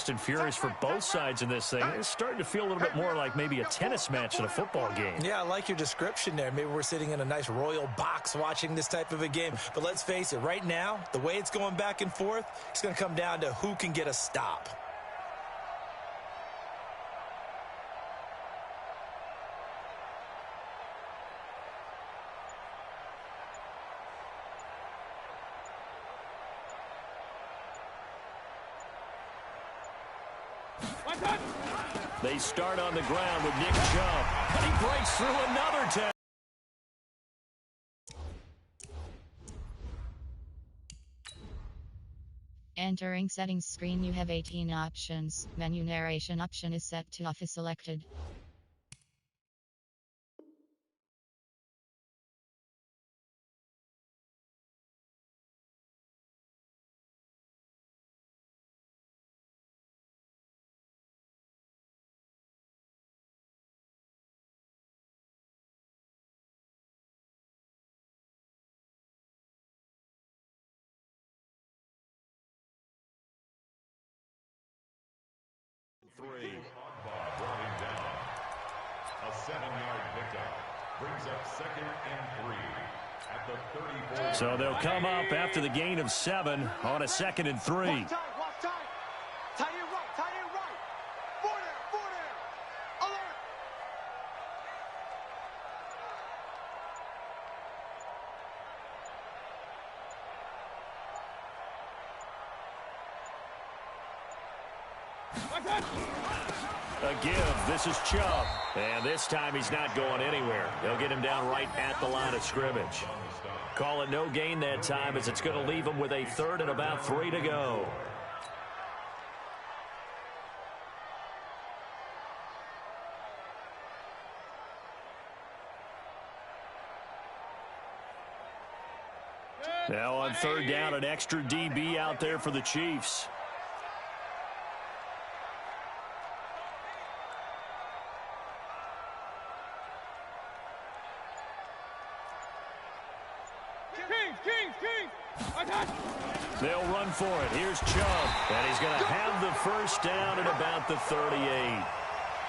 fast and furious for both sides in this thing. It's starting to feel a little bit more like maybe a tennis match than a football game. Yeah, I like your description there. Maybe we're sitting in a nice royal box watching this type of a game. But let's face it, right now, the way it's going back and forth, it's going to come down to who can get a stop. They start on the ground with Nick Chubb. He breaks through another tackle. Entering settings screen, you have 18 options. Menu narration option is set to off is selected. A 7-yard pickup brings up 2nd and 3 at the 34. So they'll come up after the gain of 7 on a 2nd and 3. Tight end right. 4 there. Alert. A give. This is Chubb. And this time he's not going anywhere. They'll get him down right at the line of scrimmage. Call it no gain that time as it's going to leave him with a 3rd and about 3 to go. Now on 3rd down, an extra DB out there for the Chiefs. They'll run for it. Here's Chubb. And he's going to have the 1st down at about the 38.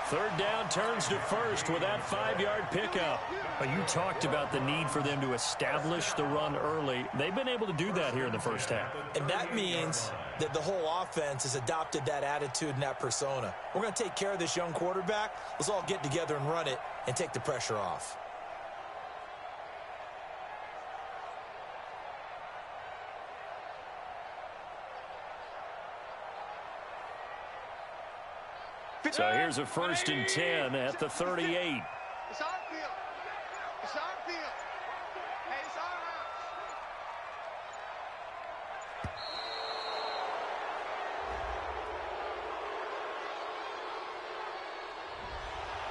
3rd down turns to 1st with that 5-yard pickup. But you talked about the need for them to establish the run early. They've been able to do that here in the first half. And that means that the whole offense has adopted that attitude and that persona. We're going to take care of this young quarterback. Let's all get together and run it and take the pressure off. So here's a 1st and 10 at the 38. It's our field. It's our field. Hey, it's our house.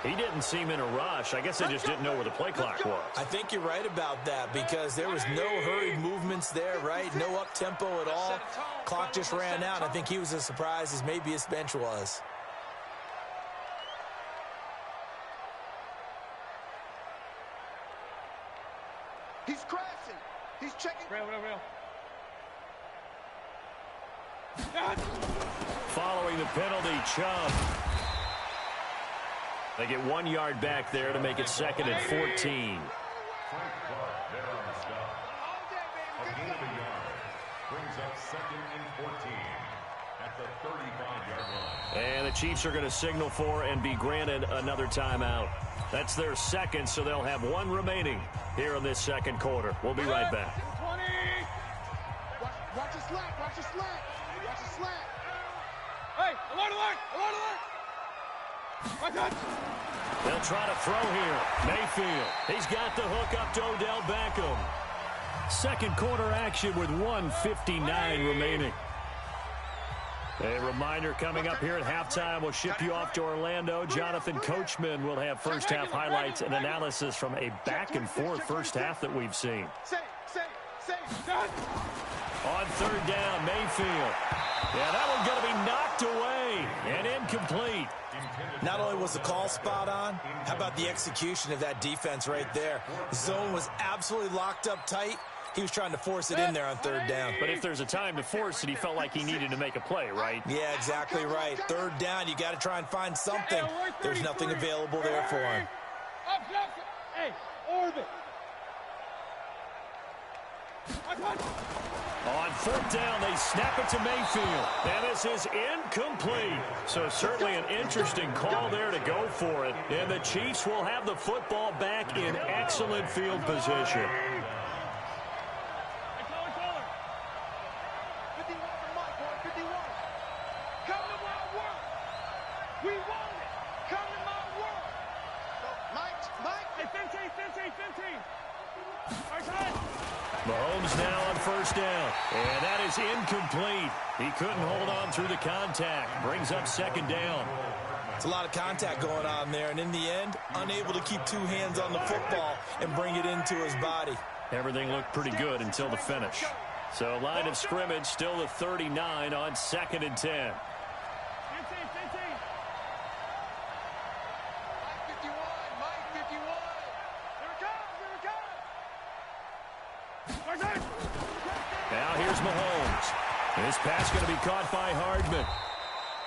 He didn't seem in a rush. I guess they just didn't know where the play clock was. I think you're right about that because there was no hurried movements there, right? No up-tempo at all. Clock just ran out. I think he was as surprised as maybe his bench was. He's crashing. He's checking. Real. Following the penalty, Chubb. They get 1 yard back there to make it 2nd and 14. Frank Clark there on the stop. A gain of a yard brings up 2nd and 14 at the 35-yard line. And the Chiefs are going to signal for and be granted another timeout. That's their 2nd, so they'll have 1 remaining here in this 2nd quarter. We'll be right back. 20. Watch the slack. Watch the slack. Watch the slack. Hey, alert. They'll try to throw here. Mayfield. He's got the hook up to Odell Beckham. 2nd quarter action with 1:59 remaining. A reminder coming up here at halftime. We'll ship you off to Orlando. Jonathan Coachman will have first half highlights and analysis from a back-and-forth first half that we've seen. On 3rd down, Mayfield. Yeah, that one's going to be knocked away and incomplete. Not only was the call spot on, how about the execution of that defense right there? The zone was absolutely locked up tight. He was trying to force it in there on third down. But if there's a time to force it, he felt like he needed to make a play, right? Yeah, exactly right. Third down, you got to try and find something. There's nothing available there for him. Hey, orbit. On fourth down, they snap it to Mayfield. And this is incomplete. So certainly an interesting call there to go for it. And the Chiefs will have the football back in excellent field position. Mahomes now on first down, and that is incomplete. He couldn't hold on through the contact. Brings up second down. It's a lot of contact going on there, and in the end, unable to keep two hands on the football and bring it into his body. Everything looked pretty good until the finish. So line of scrimmage still the 39 on 2nd and 10. Now here's Mahomes. This pass going to be caught by Hardman.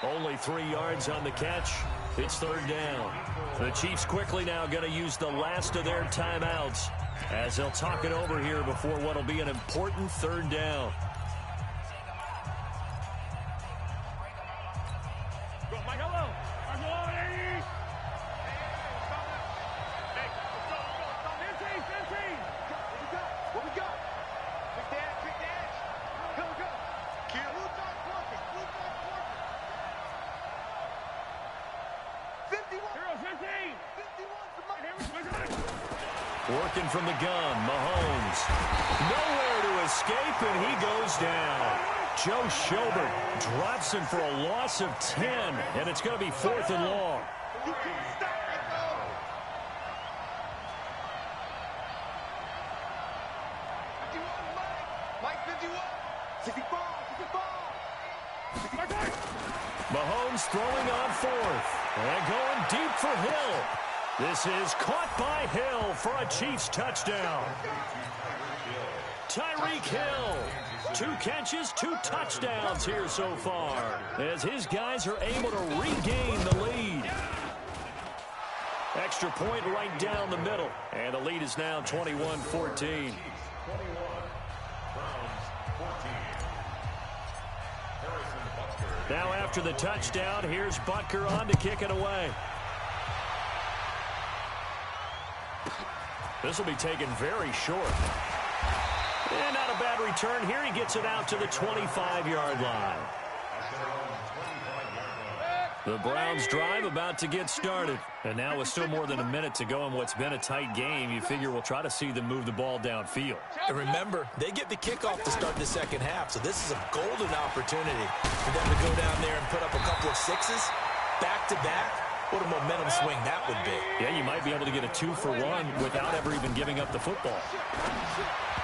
Only 3 yards on the catch. It's third down. The Chiefs quickly now going to use the last of their timeouts as they'll talk it over here before what will be an important third down. Working from the gun, Mahomes. Nowhere to escape, and he goes down. Joe Schobert drops him for a loss of 10, and it's going to be 4th and long. Mahomes throwing on 4th, and going deep for Hill. This is caught by Hill for a Chiefs touchdown. Tyreek Hill, 2 catches, 2 touchdowns here so far, as his guys are able to regain the lead. Extra point right down the middle, and the lead is now 21-14. Now after the touchdown, here's Butker on to kick it away. This will be taken very short. And not a bad return here. He gets it out to the 25-yard line. The Browns drive about to get started. And now with still more than a minute to go in what's been a tight game, you figure we'll try to see them move the ball downfield. And remember, they get the kickoff to start the second half, so this is a golden opportunity for them to go down there and put up a couple of sixes back-to-back. What a momentum swing that would be. Yeah, you might be able to get a 2-for-1 without ever even giving up the football.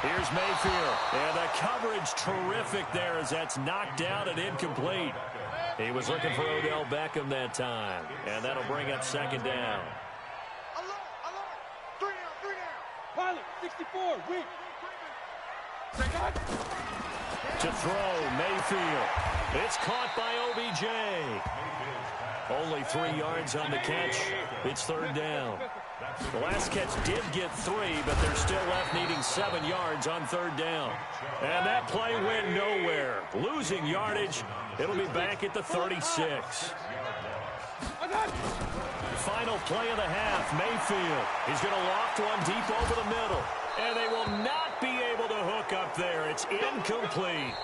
Here's Mayfield, and the coverage terrific there as that's knocked down and incomplete. He was looking for Odell Beckham that time, and that'll bring up second down. 3 down. Pilot, 64, win. To throw, Mayfield. It's caught by OBJ. Only 3 yards on the catch. It's third down. The last catch did get 3, but they're still left needing 7 yards on third down. And that play went nowhere. Losing yardage. It'll be back at the 36. Final play of the half. Mayfield is going to loft one deep over the middle. And they will not be able to hook up there. It's incomplete.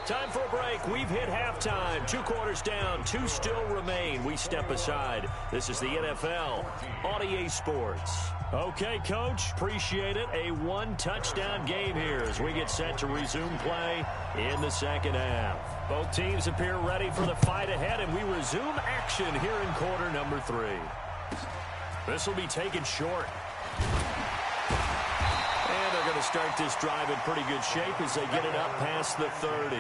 Time for a break. We've hit halftime. 2 quarters down. 2 still remain. We step aside. This is the NFL on EA Sports. Okay, Coach. Appreciate it. A 1-touchdown game here as we get set to resume play in the second half. Both teams appear ready for the fight ahead, and we resume action here in quarter number 3. This will be taken short. And they're going to start this drive in pretty good shape as they get it up past the 30.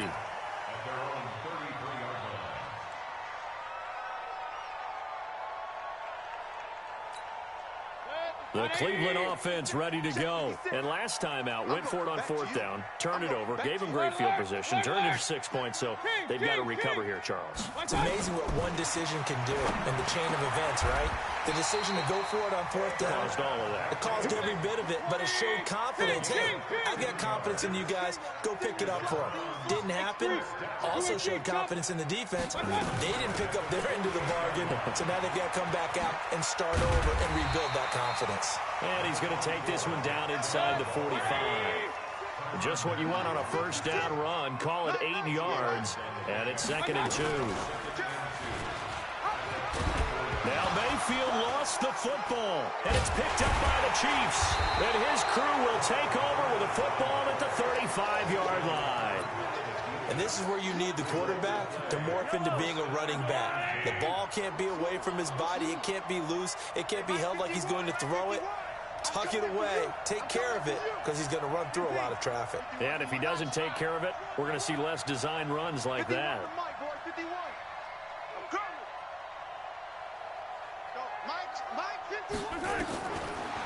The Cleveland offense ready to go. And last time out, went for it on fourth down, turned it over, gave them great field position, turned it into 6 points, so they've got to recover here, Charles. It's amazing what one decision can do in the chain of events, right? The decision to go for it on fourth down. Caused all of that. It caused every bit of it, but it showed confidence. Hey, I've got confidence in you guys. Go pick it up for them. Didn't happen. Also showed confidence in the defense. They didn't pick up their end of the bargain, so now they've got to come back out and start over and rebuild that confidence. And he's going to take this one down inside the 45. Just what you want on a first down run. Call it 8 yards, and it's 2nd and 2. Now Mayfield lost the football, and it's picked up by the Chiefs. And his crew will take over with a football at the 35-yard line. And this is where you need the quarterback to morph into being a running back. The ball can't be away from his body. It can't be loose. It can't be held like he's going to throw it. Tuck it away. Take care of it, because he's going to run through a lot of traffic. And if he doesn't take care of it, we're going to see less design runs like that.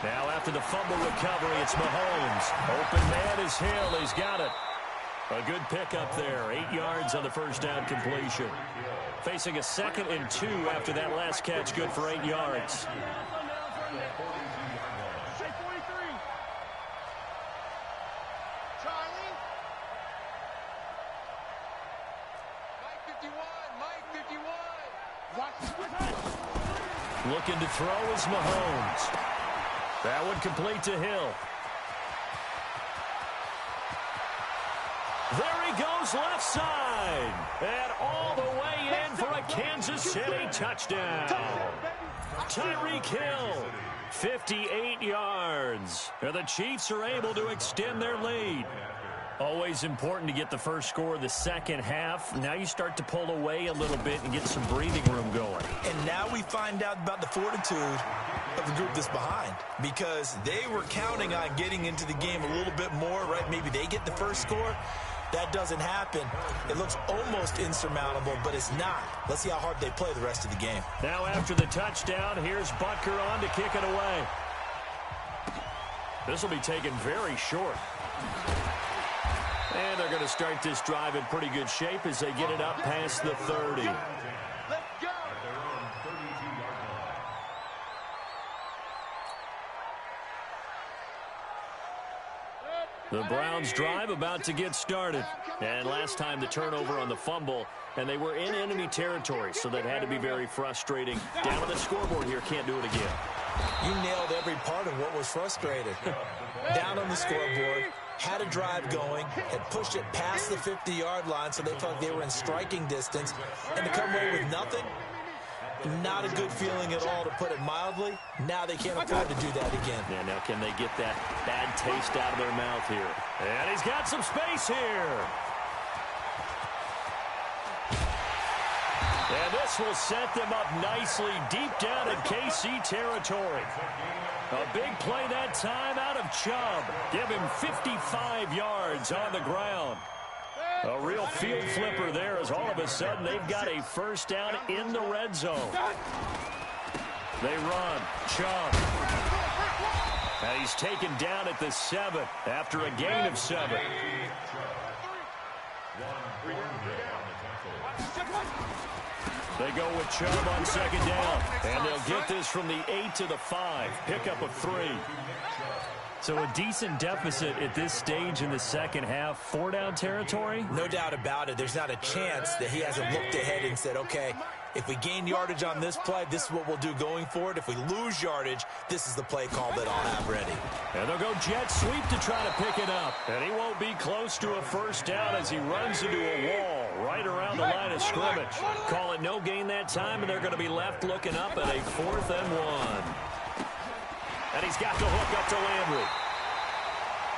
Now after the fumble recovery, it's Mahomes. Open man is Hill. He's got it. A good pickup there. 8 yards on the first down completion. Facing a 2nd and 2 after that last catch. Good for 8 yards. Looking to throw is Mahomes. That one complete to Hill. There he goes left side. And all the way in for a Kansas City touchdown. Tyreek Hill, 58 yards. And the Chiefs are able to extend their lead. Always important to get the first score of the second half. Now you start to pull away a little bit and get some breathing room going. And now we find out about the fortitude of the group that's behind, because they were counting on getting into the game a little bit more, right? Maybe they get the first score. That doesn't happen. It looks almost insurmountable, but it's not. Let's see how hard they play the rest of the game. Now after the touchdown, here's Butker on to kick it away. This will be taken very short. And they're going to start this drive in pretty good shape as they get it up past the 30. The Browns drive about to get started. And last time the turnover on the fumble, and they were in enemy territory, so that had to be very frustrating. Down on the scoreboard here, can't do it again. You nailed every part of what was frustrated. Down on the scoreboard, had a drive going, had pushed it past the 50-yard line, so they felt they were in striking distance, and to come away with nothing, not a good feeling at all, to put it mildly. Now they can't afford to do that again. Yeah, now can they get that bad taste out of their mouth here? And he's got some space here. And this will set them up nicely deep down in KC territory. A big play that time out of Chubb. Give him 55 yards on the ground. A real field flipper there, as all of a sudden they've got a first down in the red zone. They run. Chubb. And he's taken down at the 7 after a gain of 7. They go with Chubb on second down. And they'll get this from the 8 to the 5. Pickup of 3. So a decent deficit at this stage in the second half. 4-down territory? No doubt about it. There's not a chance that he hasn't looked ahead and said, okay, if we gain yardage on this play, this is what we'll do going forward. If we lose yardage, this is the play call that I'll have ready. And they'll go jet sweep to try to pick it up. And he won't be close to a first down as he runs into a wall right around the line of scrimmage. Call it no gain that time, and they're going to be left looking up at a 4th and 1. And he's got the hook up to Landry.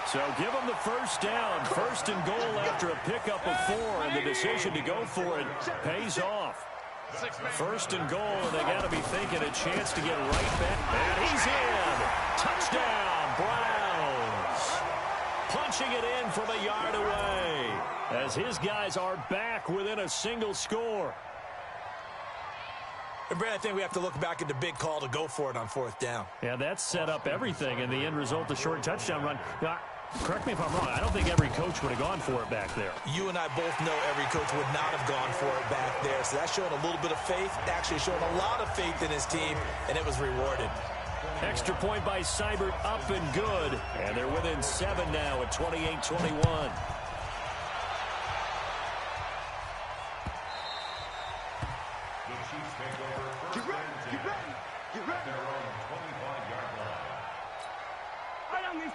So give him the first down. 1st and goal after a pickup of 4, and the decision to go for it pays off. 1st and goal, and they got to be thinking a chance to get right back. And he's in. Touchdown, Browns. Punching it in from a yard away as his guys are back within a single score. And Brad, I think we have to look back at the big call to go for it on 4th down. Yeah, that set up everything, and the end result, the short touchdown run. Now, correct me if I'm wrong, I don't think every coach would have gone for it back there. You and I both know every coach would not have gone for it back there. So that's showing a little bit of faith, actually showing a lot of faith in his team, and it was rewarded. Extra point by Seibert, up and good. And they're within 7 now at 28-21.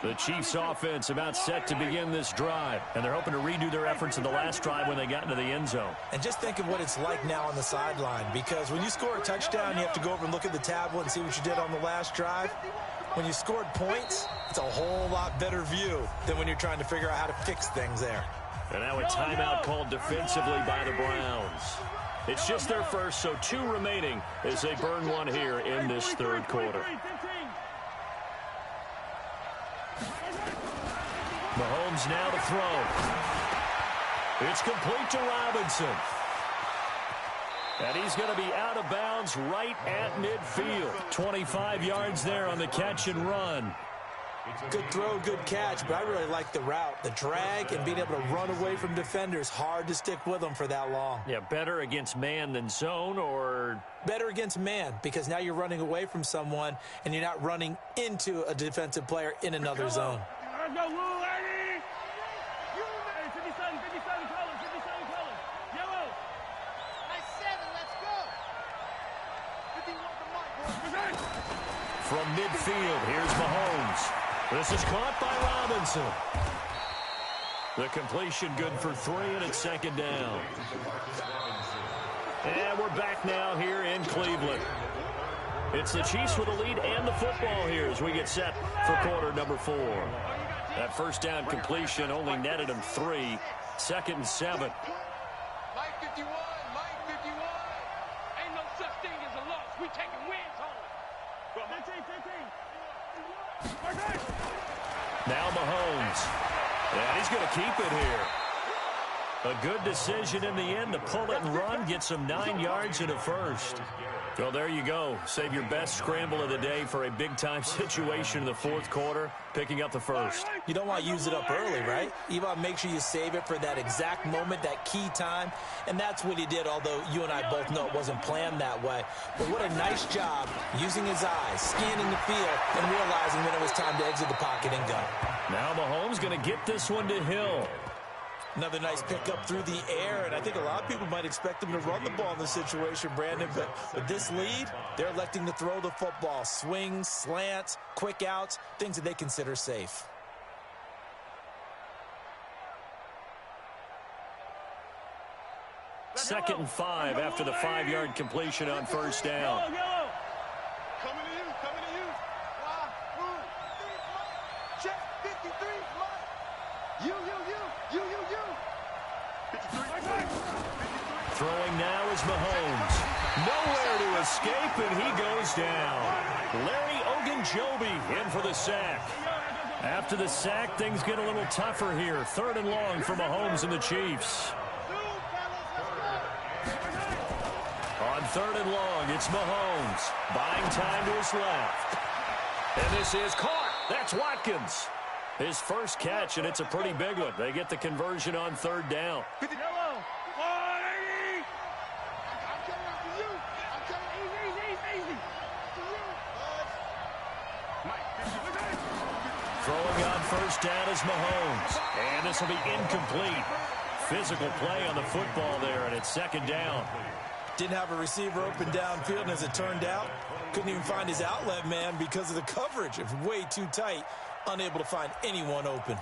The Chiefs offense about set to begin this drive, and they're hoping to redo their efforts in the last drive when they got into the end zone. And just think of what it's like now on the sideline, because when you score a touchdown, you have to go over and look at the tablet and see what you did on the last drive. When you scored points, it's a whole lot better view than when you're trying to figure out how to fix things there. And now a timeout called defensively by the Browns. It's just their first, so 2 remaining as they burn one here in this 3rd quarter. Mahomes now to throw. It's complete to Robinson. And he's going to be out of bounds right at midfield. 25 yards there on the catch and run. Good throw, good catch, but I really like the route. The drag and being able to run away from defenders. Hard to stick with them for that long. Yeah, better against man than zone, or? Better against man, because now you're running away from someone and you're not running into a defensive player in another zone. Let's go, Lou, lady! 57 colors, 57 colors. Yellow. Nice 7, let's go. 51 to Mike, boys. From midfield, here's Mahomes. This is caught by Robinson. The completion good for 3, and it's 2nd down. And we're back now here in Cleveland. It's the Chiefs with the lead and the football here as we get set for quarter number 4. That first down completion only netted him 3. 2nd and 7. Mike 51, Mike 51. Ain't no such thing as a loss. We taking wins home. 15. Now Mahomes. And he's going to keep it here. A good decision in the end to pull it and run. Get some 9 yards and a first. Well, there you go. Save your best scramble of the day for a big-time situation in the 4th quarter, picking up the first. You don't want to use it up early, right? You want to make sure you save it for that exact moment, that key time, and that's what he did, although you and I both know it wasn't planned that way. But what a nice job using his eyes, scanning the field, and realizing when it was time to exit the pocket and go. Now Mahomes going to get this one to Hill. Another nice pickup through the air, and I think a lot of people might expect him to run the ball in this situation, Brandon, but with this lead, they're electing to throw the football. Swings, slants, quick outs, things that they consider safe. Second and 5 after the 5-yard completion on first down. Coming to you, coming to you. Move. Check 53, Mike. You. 53. Throwing now is Mahomes. Nowhere to escape, and he goes down. Larry Ogunjobi in for the sack. After the sack, things get a little tougher here. 3rd and long for Mahomes and the Chiefs. On 3rd and long, it's Mahomes. Buying time to his left. And this is caught. That's Watkins. His first catch, and it's a pretty big one. They get the conversion on 3rd down. Yellow. 180. I'm coming after you. I'm coming easy. Throwing on first down is Mahomes. And this will be incomplete. Physical play on the football there, and it's 2nd down. Didn't have a receiver open downfield, and as it turned out, couldn't even find his outlet man because of the coverage. It was way too tight, unable to find anyone open.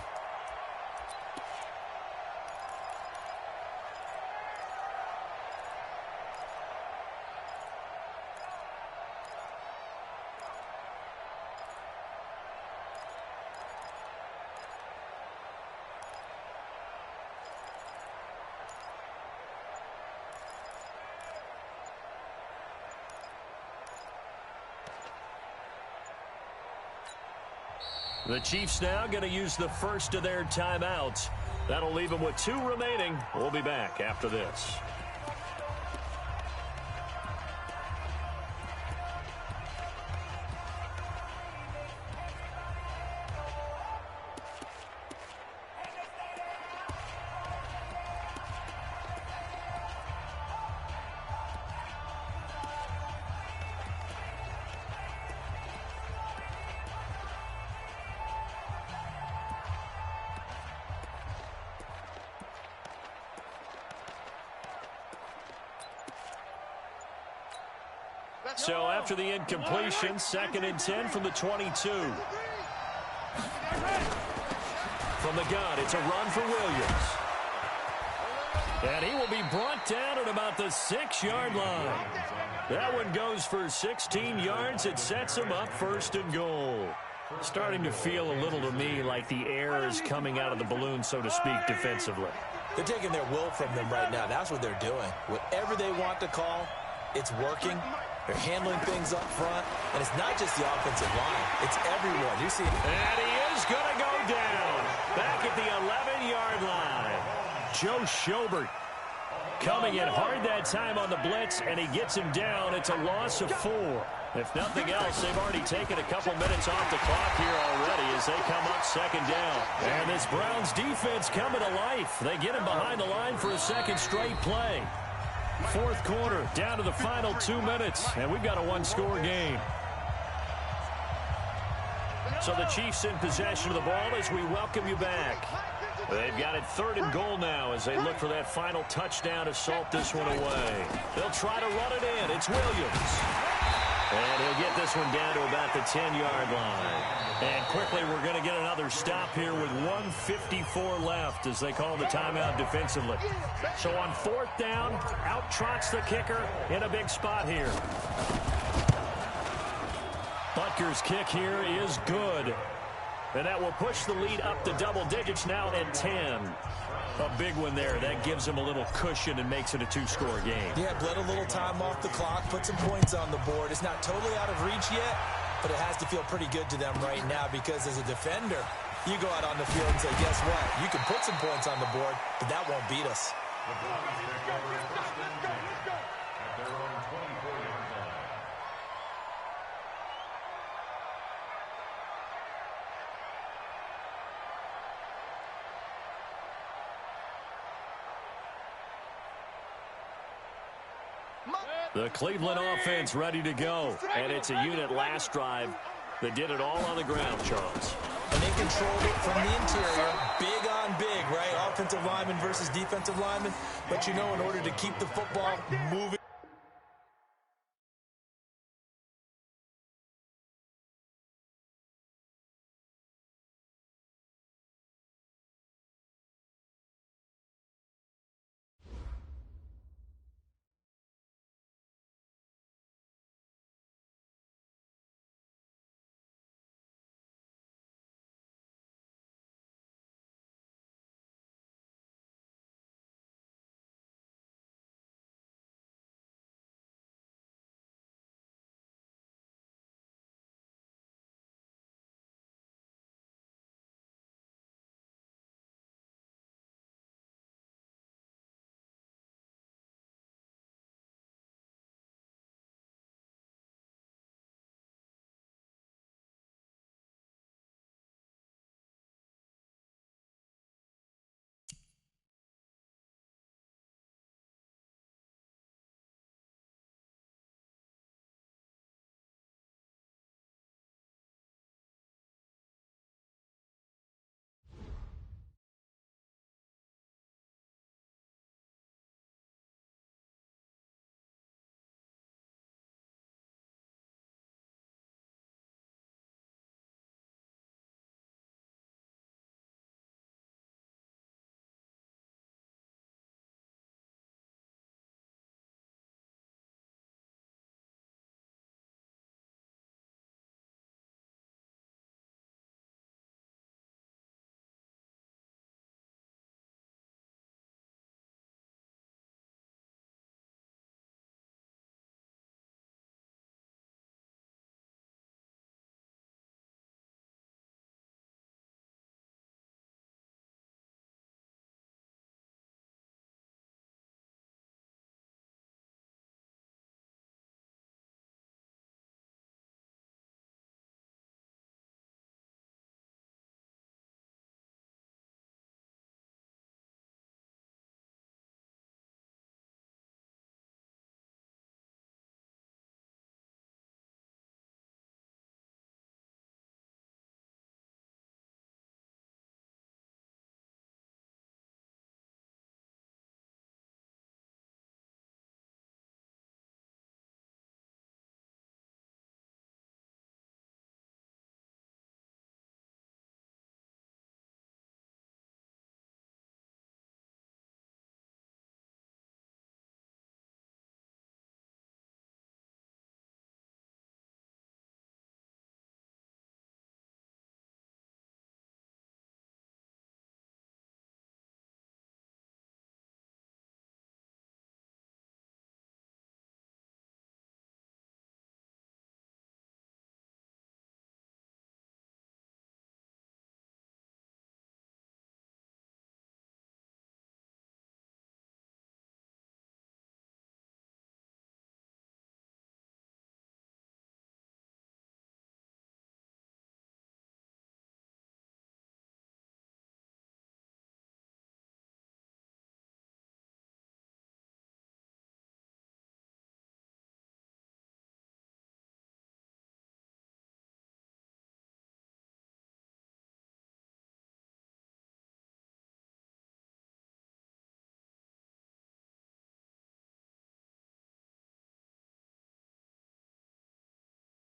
The Chiefs now going to use the first of their timeouts. That'll leave them with 2 remaining. We'll be back after this. So after the incompletion, 2nd and 10 from the 22. From the gun, it's a run for Williams. And he will be brought down at about the 6-yard line. That one goes for 16 yards. It sets him up 1st and goal. Starting to feel a little to me like the air is coming out of the balloon, so to speak, defensively. They're taking their will from them right now. That's what they're doing. Whatever they want to call, it's working. They're handling things up front. And it's not just the offensive line. It's everyone. You see, and he is going to go down back at the 11-yard line. Joe Schobert coming in hard that time on the blitz, and he gets him down. It's a loss of 4. If nothing else, they've already taken a couple minutes off the clock here already as they come up 2nd down. And this Browns defense coming to life. They get him behind the line for a 2nd straight play. 4th quarter, down to the final 2 minutes, and we've got a 1-score game. So the Chiefs in possession of the ball as we welcome you back. They've got it 3rd and goal now as they look for that final touchdown to salt this one away. They'll try to run it in. It's Williams. And he'll get this one down to about the 10-yard line. And quickly, we're going to get another stop here with 1:54 left as they call the timeout defensively. So on 4th down, out trots the kicker in a big spot here. Butker's kick here is good. And that will push the lead up to double digits now at 10. A big one there. That gives them a little cushion and makes it a 2-score game. Yeah, bled a little time off the clock, put some points on the board. It's not totally out of reach yet, but it has to feel pretty good to them right now because as a defender, you go out on the field and say, guess what? You can put some points on the board, but that won't beat us. The Cleveland offense ready to go. And it's a unit last drive that did it all on the ground, Charles. And they controlled it from the interior. Big on big, right? Offensive lineman versus defensive lineman. But you know, in order to keep the football moving.